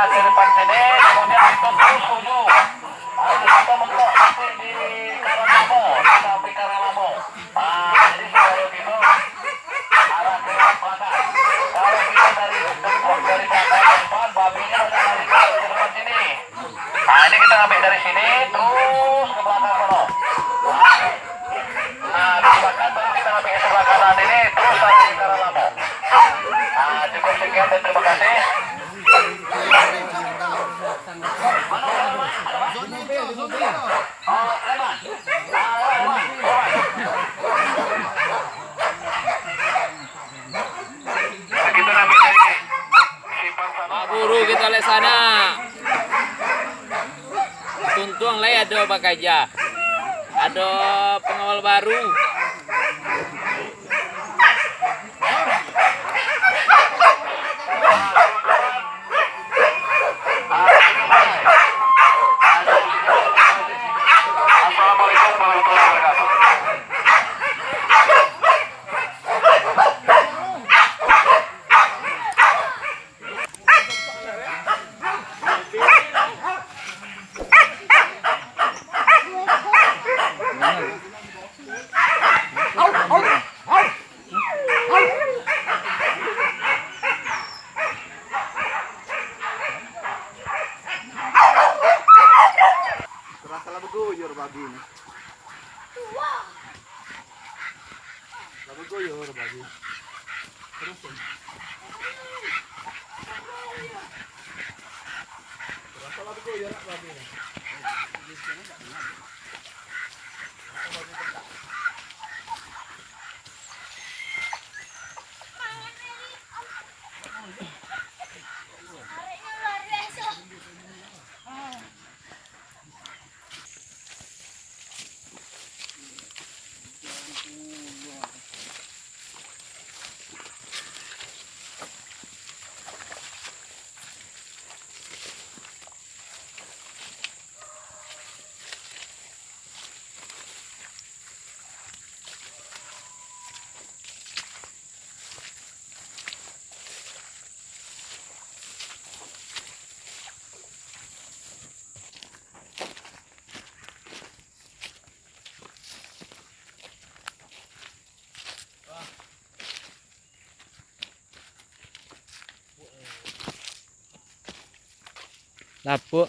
di depan sini, kemudian ditutup 7. Habis itu mentok nanti di Karangamo, di samping Karangamo. Jadi supaya gitu arah ke selatan. Kalau kita dari depan, babinya udah lari ke depan sini. Nah ini kita ambil dari sini, terus ke belakang sana. Nah di belakang baru kita ambil ke sebelah kanan ini, terus sampai ke Karangamo. Nah cukup sekian dan terima kasih. Pak Guru kita lihat sana. Tuntung lah ada Pak Kaja. Ada pengawal baru. Assalamualaikum warahmatullahi wabarakatuh. Salah beguyur babi ini. Salah beguyur babi. Terus salah beguyur babi ini. Lapuk.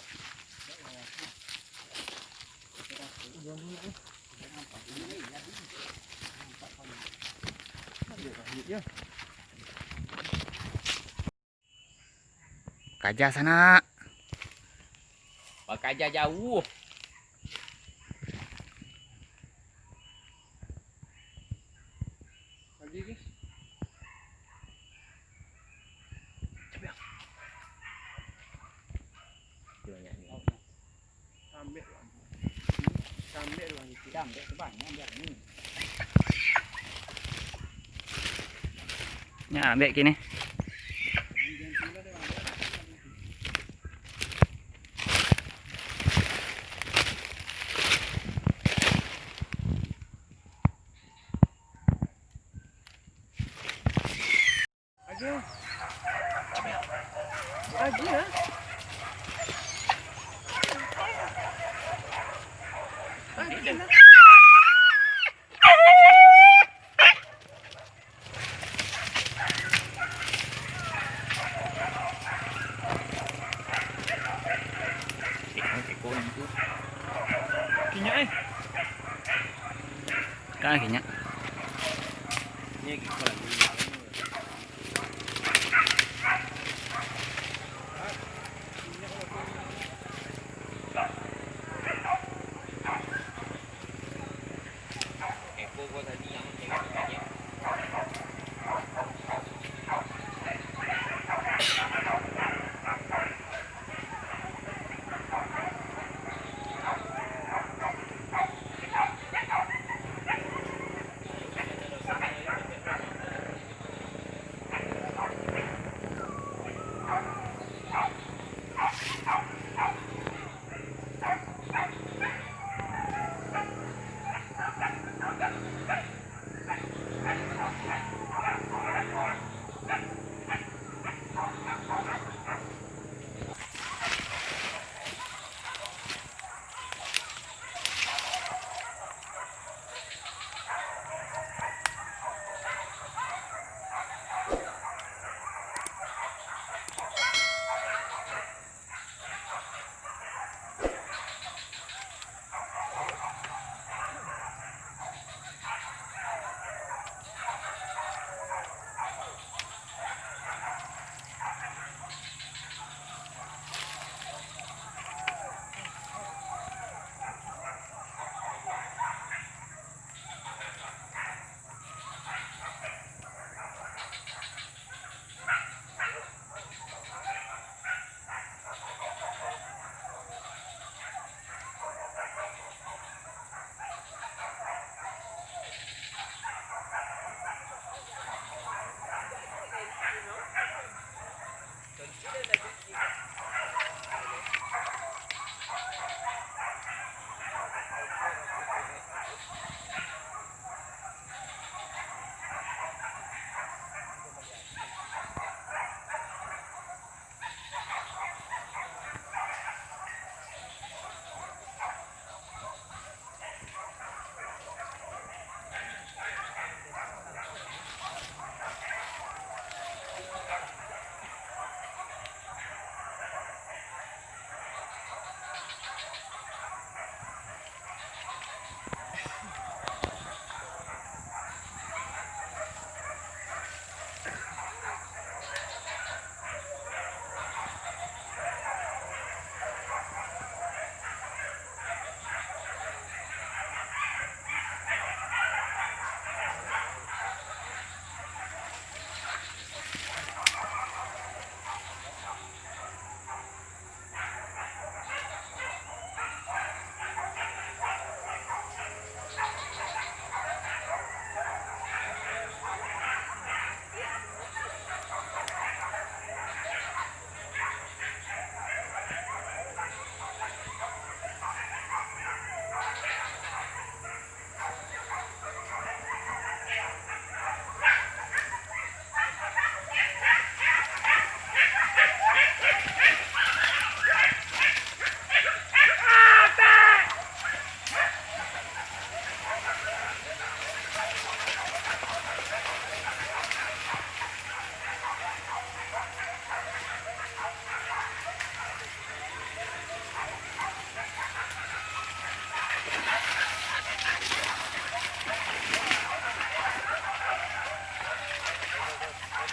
Kaja sana. Pak Kaja jauh. lagi guys. Sampai sebanyak biar ini. Ya, ambek gini. Lagi ya. Kinyak Kakinya. Ini gimana?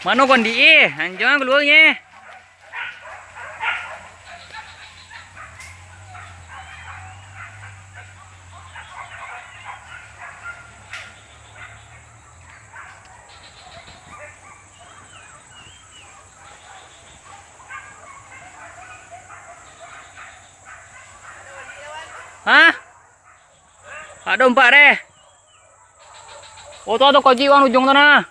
Mana kon di jangan keluarnya. Hah? Ada 4 deh. Oh, tuh ada koji wan ujung sana.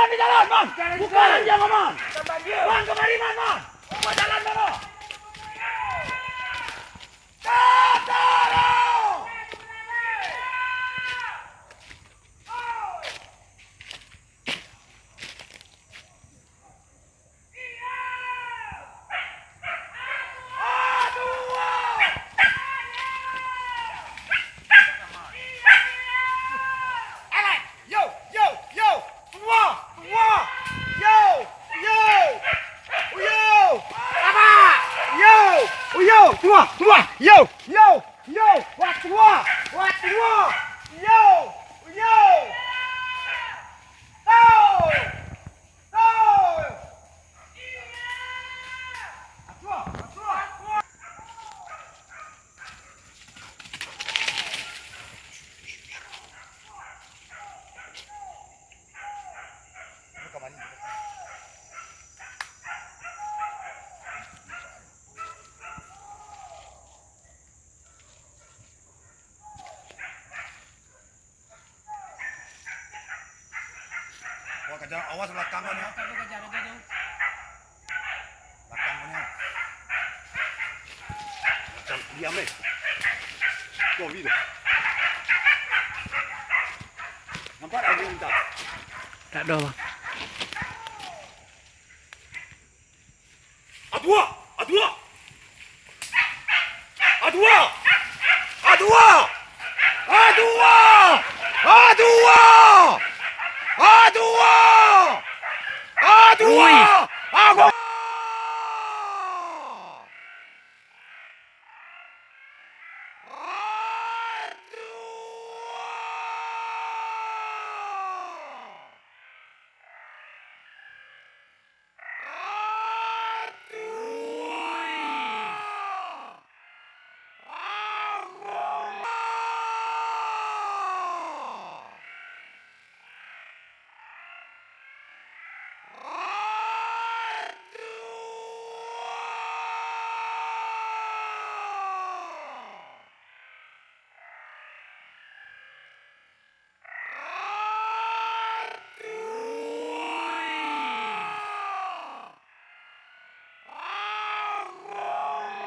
Di jalan, man. Bukan jangan, man. Man, kemari, man. Buka jalan, man. Awas belakangnya. Belakangnya. Diam deh. Tuh, gitu. Nampak ada yang minta? Tak ada. Adua! Adua! Adua! Adua! Adua! Adua! Adua! Adua!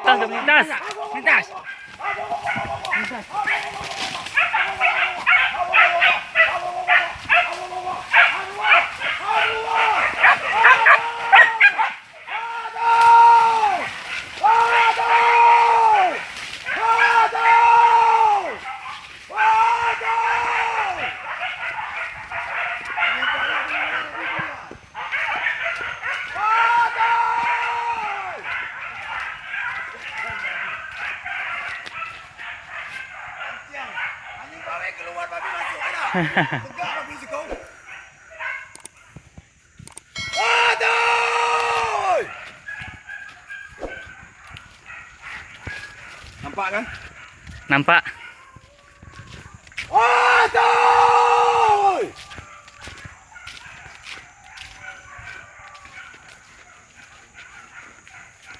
Aku Lintas. keluar babi masuk. Tegak babi kau. Aduh! Nampak kan? Nampak. Aduh!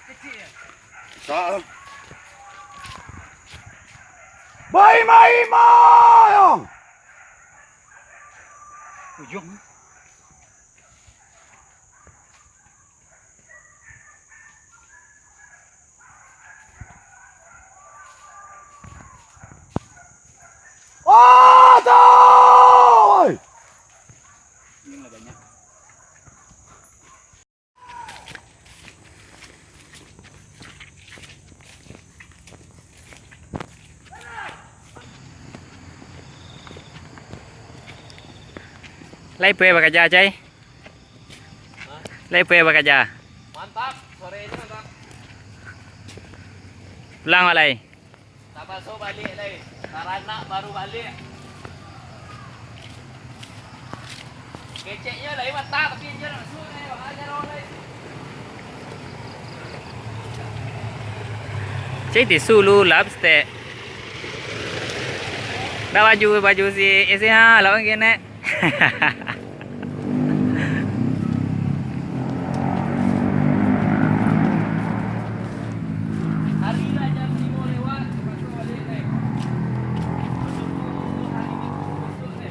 Kecil. Bye, Maimong! Ujung. Aduh! Lai pe ba kerja cai? Lai pe ba kerja? Mantap, sore ini mantap. Pulang Pak Lai. Tak masuk balik lagi. Sarana baru balik. Keceknya lagi mantap tapi dia nak masuk ni. Ajar orang lain. Cai tisu lu lap ste. Dah baju si SH lawan kene. Hari ni jam 5 lewat. Masuk balik ni. Hari ni masuk ni.